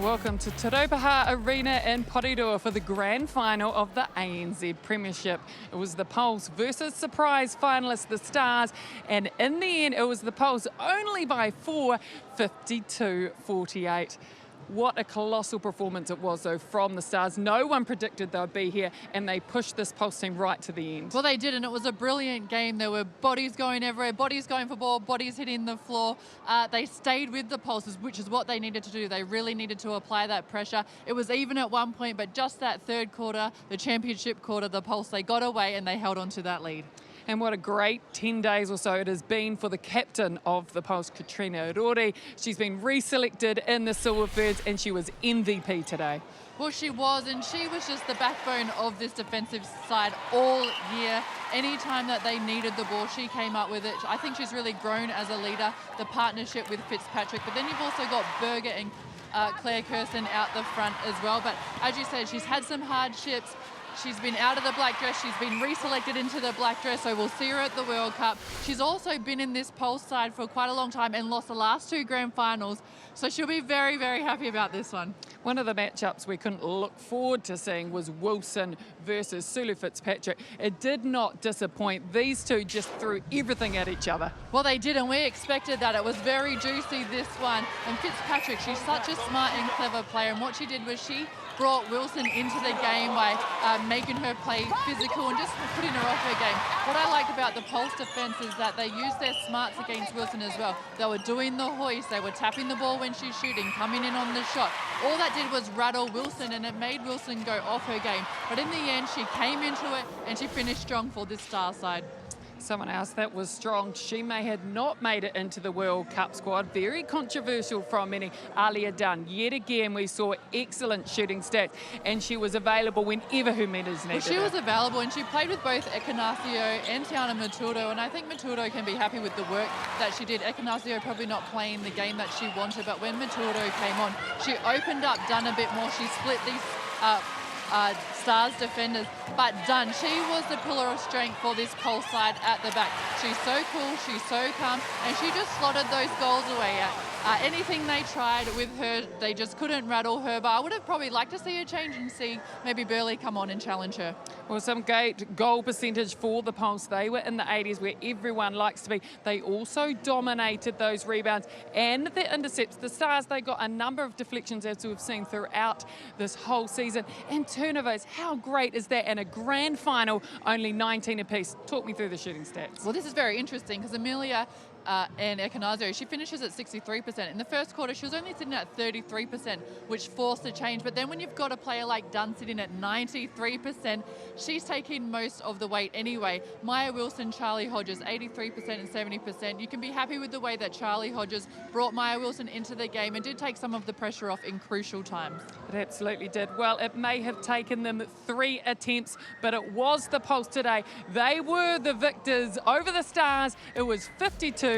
Welcome to Te Raupaha Arena in Porirua for the Grand Final of the ANZ Premiership. It was the Poles versus surprise finalists, the Stars, and in the end it was the Poles only by 4, 52-48. What a colossal performance it was, though, from the Stars. No one predicted they'd be here, and they pushed this Poles team right to the end. Well, they did, and it was a brilliant game. There were bodies going everywhere, bodies going for ball, bodies hitting the floor. They stayed with the Poles, which is what they needed to do. They really needed to apply that pressure. It was even at one point, but just that third quarter, the championship quarter, the Poles, they got away and they held on to that lead. And what a great 10 days or so it has been for the captain of the Poles, Katrina Rori. She's been reselected in the Silverbirds and she was MVP today. Well, she was, and she was just the backbone of this defensive side all year. Anytime that they needed the ball, she came up with it. I think she's really grown as a leader, the partnership with Fitzpatrick. But then you've also got Berger and Claire Kirsten out the front as well. But as you said, she's had some hardships. She's been out of the black dress. She's been reselected into the black dress, so we'll see her at the World Cup. She's also been in this Poles side for quite a long time and lost the last 2 grand finals, so she'll be very, very happy about this one. One of the matchups we couldn't look forward to seeing was Wilson versus Sulu Fitzpatrick. It did not disappoint. These two just threw everything at each other. Well, they did, and we expected that. It was very juicy, this one. And Fitzpatrick, she's such a smart and clever player, and what she did was she brought Wilson into the game by making her play physical and just putting her off her game. What I like about the Poles defense is that they used their smarts against Wilson as well. They were doing the hoist, they were tapping the ball when she's shooting, coming in on the shot. All that did was rattle Wilson, and it made Wilson go off her game. But in the end, she came into it and she finished strong for this Star side. Someone else that was strong, she may have not made it into the World Cup squad. Very controversial from many. Alia Dunn, yet again we saw excellent shooting stats, and she was available whenever her meters needed. Well, she was available, and she played with both Ekanasio and Tiana Maturdo, and I think Maturdo can be happy with the work that she did. Ekanasio probably not playing the game that she wanted, but when Maturdo came on, she opened up Dunn a bit more. She split these Stars defenders, but Dunn, she was the pillar of strength for this Poles side at the back. She's so cool, she's so calm, and she just slotted those goals away. Anything they tried with her, they just couldn't rattle her, but I would have probably liked to see her change and see maybe Burley come on and challenge her. Well, some great goal percentage for the Poles. They were in the 80s where everyone likes to be. They also dominated those rebounds and the intercepts. The Stars, they got a number of deflections, as we've seen throughout this whole season, and turnovers. How great is that? And a grand final, only 19 apiece. Talk me through the shooting stats. Well, this is very interesting because Amelia and Ekanasio, she finishes at 63%. In the first quarter, she was only sitting at 33%, which forced a change. But then when you've got a player like Dunn sitting at 93%, she's taking most of the weight anyway. Maya Wilson, Charlie Hodges, 83% and 70%. You can be happy with the way that Charlie Hodges brought Maya Wilson into the game and did take some of the pressure off in crucial times. It absolutely did. Well, it may have taken them 3 attempts, but it was the Poles today. They were the victors over the Stars. It was 52-48.